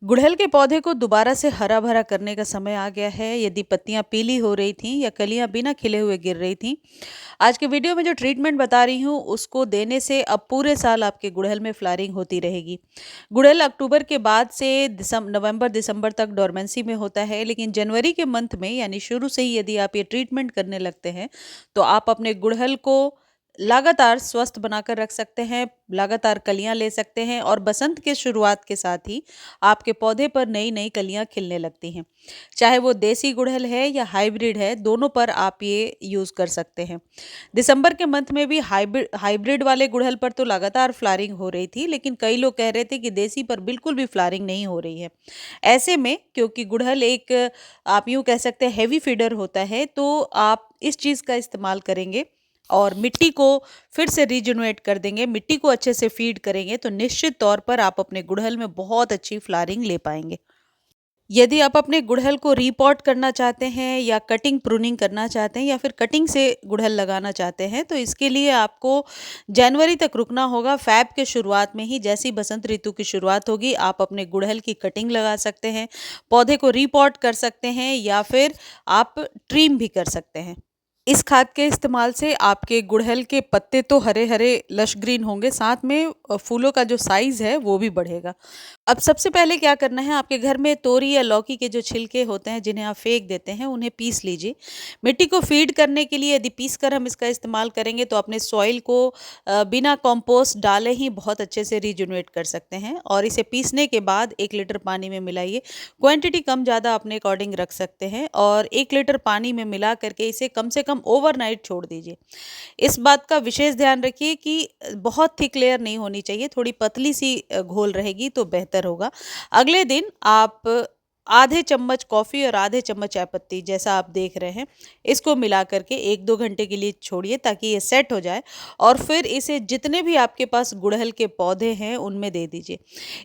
गुड़हल के पौधे को दोबारा से हरा भरा करने का समय आ गया है। यदि पत्तियां पीली हो रही थीं या कलियां बिना खिले हुए गिर रही थीं, आज के वीडियो में जो ट्रीटमेंट बता रही हूँ उसको देने से अब पूरे साल आपके गुड़हल में फ्लावरिंग होती रहेगी। गुड़हल अक्टूबर के बाद से नवंबर दिसंबर तक डोरमेंसी में होता है, लेकिन जनवरी के मंथ में यानी शुरू से ही यदि आप ये ट्रीटमेंट करने लगते हैं तो आप अपने गुड़हल को लगातार स्वस्थ बनाकर रख सकते हैं, लगातार कलियां ले सकते हैं और बसंत के शुरुआत के साथ ही आपके पौधे पर नई नई कलियां खिलने लगती हैं। चाहे वो देसी गुड़हल है या हाइब्रिड है, दोनों पर आप ये यूज़ कर सकते हैं। दिसंबर के मंथ में भी हाइब्रिड वाले गुड़हल पर तो लगातार फ्लावरिंग हो रही थी, लेकिन कई लोग कह रहे थे कि देसी पर बिल्कुल भी फ्लावरिंग नहीं हो रही है। ऐसे में क्योंकि गुड़हल एक आप यूँ कह सकते हैं हेवी फीडर होता है, तो आप इस चीज़ का इस्तेमाल करेंगे और मिट्टी को फिर से रीजनरेट कर देंगे, मिट्टी को अच्छे से फीड करेंगे तो निश्चित तौर पर आप अपने गुड़हल में बहुत अच्छी फ्लावरिंग ले पाएंगे। यदि आप अपने गुड़हल को रीपॉट करना चाहते हैं या कटिंग प्रूनिंग करना चाहते हैं या फिर कटिंग से गुड़हल लगाना चाहते हैं, तो इसके लिए आपको जनवरी तक रुकना होगा। फ़ैब के शुरुआत में ही, जैसी बसंत ऋतु की शुरुआत होगी, आप अपने गुड़हल की कटिंग लगा सकते हैं, पौधे को रीपॉट कर सकते हैं या फिर आप ट्रिम भी कर सकते हैं। इस खाद के इस्तेमाल से आपके गुड़हल के पत्ते तो हरे हरे लश ग्रीन होंगे, साथ में फूलों का जो साइज है वो भी बढ़ेगा। अब सबसे पहले क्या करना है, आपके घर में तोरी या लौकी के जो छिलके होते हैं जिन्हें आप फेंक देते हैं, उन्हें पीस लीजिए। मिट्टी को फीड करने के लिए यदि पीस कर हम इसका इस्तेमाल करेंगे तो अपने सॉइल को बिना कंपोस्ट डाले ही बहुत अच्छे से रीजनरेट कर सकते हैं। और इसे पीसने के बाद 1 लीटर पानी में मिलाइए। क्वांटिटी कम ज़्यादा अपने अकॉर्डिंग रख सकते हैं और 1 लीटर पानी में मिला करके इसे कम से कम ओवरनाइट छोड़ दीजिए। इस बात का विशेष ध्यान रखिए कि बहुत थिक लेयर नहीं होनी चाहिए, थोड़ी पतली सी घोल रहेगी तो बेहतर होगा। अगले दिन आप आधे चम्मच कॉफ़ी और आधे चम्मच चाय पत्ती, जैसा आप देख रहे हैं, इसको मिला करके 1-2 घंटे के लिए छोड़िए ताकि ये सेट हो जाए और फिर इसे जितने भी आपके पास गुड़हल के पौधे हैं उनमें दे दीजिए।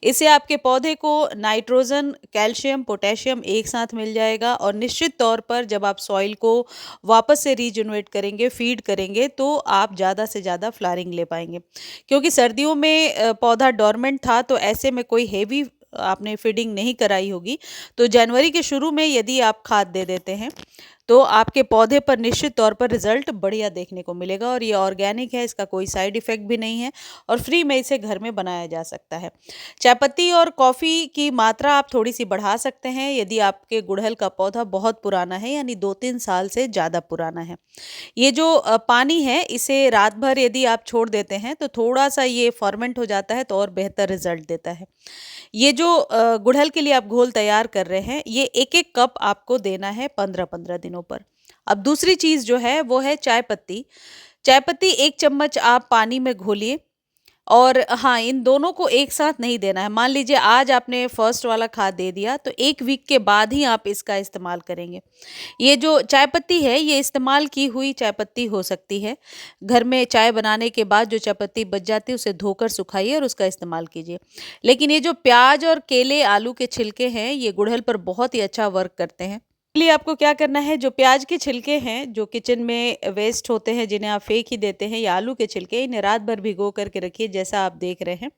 इससे आपके पौधे को नाइट्रोजन, कैल्शियम, पोटेशियम एक साथ मिल जाएगा और निश्चित तौर पर जब आप सॉइल को वापस से रीजनरेट करेंगे, फीड करेंगे, तो आप ज़्यादा से ज़्यादा फ्लावरिंग ले पाएंगे। क्योंकि सर्दियों में पौधा डोरमेंट था, तो ऐसे में कोई हेवी आपने फीडिंग नहीं कराई होगी, तो जनवरी के शुरू में यदि आप खाद दे देते हैं तो आपके पौधे पर निश्चित तौर पर रिजल्ट बढ़िया देखने को मिलेगा। और ये ऑर्गेनिक है, इसका कोई साइड इफ़ेक्ट भी नहीं है और फ्री में इसे घर में बनाया जा सकता है। चायपत्ती और कॉफ़ी की मात्रा आप थोड़ी सी बढ़ा सकते हैं यदि आपके गुड़हल का पौधा बहुत पुराना है, यानी 2-3 साल से ज़्यादा पुराना है। ये जो पानी है, इसे रात भर यदि आप छोड़ देते हैं तो थोड़ा सा ये फर्मेंट हो जाता है तो और बेहतर रिजल्ट देता है। ये जो गुड़हल के लिए आप घोल तैयार कर रहे हैं, ये 1-1 कप आपको देना है 15-15 दिनों पर। अब दूसरी चीज़ जो है वो है चाय पत्ती। चाय पत्ती 1 चम्मच आप पानी में घोलिए और हाँ, इन दोनों को एक साथ नहीं देना है। मान लीजिए आज आपने फर्स्ट वाला खाद दे दिया तो 1 वीक के बाद ही आप इसका इस्तेमाल करेंगे। ये जो चाय पत्ती है, ये इस्तेमाल की हुई चाय पत्ती हो सकती है। घर में चाय बनाने के बाद जो चाय पत्ती बच जाती है उसे धोकर सुखाइए और उसका इस्तेमाल कीजिए। लेकिन ये जो प्याज और केले, आलू के छिलके हैं, ये गुड़हल पर बहुत ही अच्छा वर्क करते हैं। लिए आपको क्या करना है, जो प्याज के छिलके हैं जो किचन में वेस्ट होते हैं, जिन्हें आप फेंक ही देते हैं, या आलू के छिलके, इन्हें रात भर भिगो करके रखिए, जैसा आप देख रहे हैं।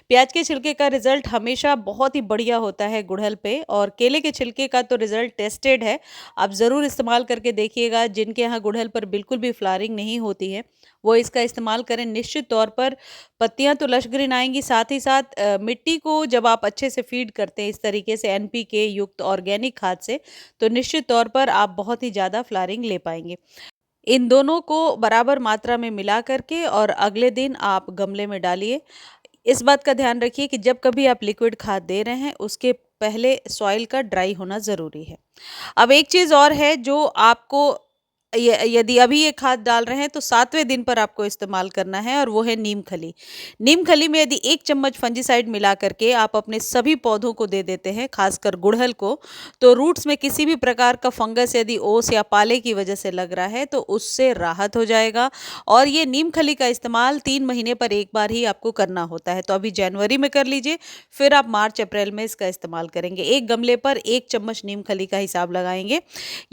प्याज के छिलके का रिजल्ट हमेशा बहुत ही बढ़िया होता है गुड़हल पे, और केले के छिलके का तो रिजल्ट टेस्टेड है। आप ज़रूर इस्तेमाल करके देखिएगा। जिनके यहाँ गुड़हल पर बिल्कुल भी फ्लावरिंग नहीं होती है वो इसका इस्तेमाल करें। निश्चित तौर पर पत्तियां तो लश ग्रीन आएंगी, साथ ही साथ मिट्टी को जब आप अच्छे से फीड करते हैं इस तरीके से एनपीके युक्त ऑर्गेनिक खाद से, तो निश्चित तौर पर आप बहुत ही ज़्यादा फ्लावरिंग ले पाएंगे। इन दोनों को बराबर मात्रा में मिला करके और अगले दिन आप गमले में डालिए। इस बात का ध्यान रखिए कि जब कभी आप लिक्विड खाद दे रहे हैं उसके पहले सॉइल का ड्राई होना ज़रूरी है। अब एक चीज़ और है जो आपको यदि अभी ये खाद डाल रहे हैं तो 7वें दिन पर आपको इस्तेमाल करना है, और वो है नीम खली। नीम खली में यदि 1 चम्मच फंजीसाइड मिला करके आप अपने सभी पौधों को दे देते हैं, खासकर गुड़हल को, तो रूट्स में किसी भी प्रकार का फंगस यदि ओस या पाले की वजह से लग रहा है तो उससे राहत हो जाएगा। और ये नीम खली का इस्तेमाल 3 महीने पर एक बार ही आपको करना होता है, तो अभी जनवरी में कर लीजिए, फिर आप मार्च अप्रैल में इसका इस्तेमाल करेंगे। एक गमले पर 1 चम्मच नीम खली का हिसाब लगाएंगे।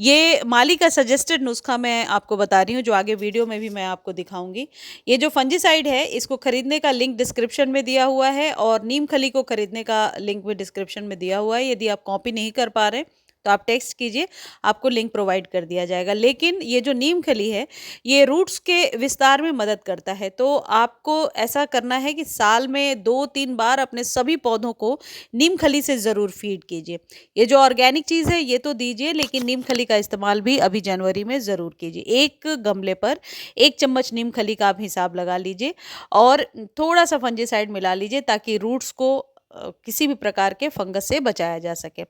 ये माली का सजेस्टेड नुस्खा नुस्खा मैं आपको बता रही हूँ, जो आगे वीडियो में भी मैं आपको दिखाऊंगी। ये जो फंजीसाइड है, इसको खरीदने का लिंक डिस्क्रिप्शन में दिया हुआ है और नीम खली को खरीदने का लिंक भी डिस्क्रिप्शन में दिया हुआ है। यदि आप कॉपी नहीं कर पा रहे तो आप टेक्स्ट कीजिए, आपको लिंक प्रोवाइड कर दिया जाएगा। लेकिन ये जो नीम खली है, ये रूट्स के विस्तार में मदद करता है। तो आपको ऐसा करना है कि साल में 2-3 बार अपने सभी पौधों को नीम खली से ज़रूर फीड कीजिए। ये जो ऑर्गेनिक चीज़ है ये तो दीजिए, लेकिन नीम खली का इस्तेमाल भी अभी जनवरी में ज़रूर कीजिए। एक गमले पर 1 चम्मच नीम खली का आप हिसाब लगा लीजिए और थोड़ा सा फंजीसाइड मिला लीजिए, ताकि रूट्स को किसी भी प्रकार के फंगस से बचाया जा सके।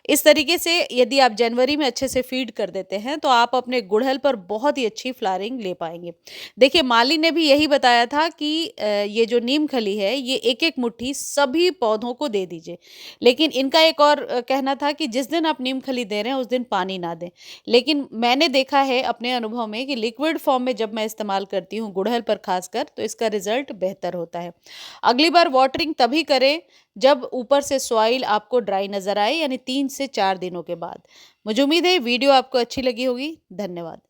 इस तरीके से यदि आप जनवरी में अच्छे से फीड कर देते हैं तो आप अपने गुड़हल पर बहुत ही अच्छी फ्लावरिंग ले पाएंगे। देखिए, माली ने भी यही बताया था कि ये जो नीम खली है ये एक एक मुट्ठी सभी पौधों को दे दीजिए। लेकिन इनका एक और कहना था कि जिस दिन आप नीम खली दे रहे हैं उस दिन पानी ना दें। लेकिन मैंने देखा है अपने अनुभव में कि लिक्विड फॉर्म में जब मैं इस्तेमाल करती हूँ गुड़हल पर खासकर, तो इसका रिजल्ट बेहतर होता है। अगली बार वाटरिंग तभी करें जब ऊपर से सॉइल आपको ड्राई नजर आए, यानी 3 से 4 दिनों के बाद। मुझे उम्मीद है वीडियो आपको अच्छी लगी होगी। धन्यवाद।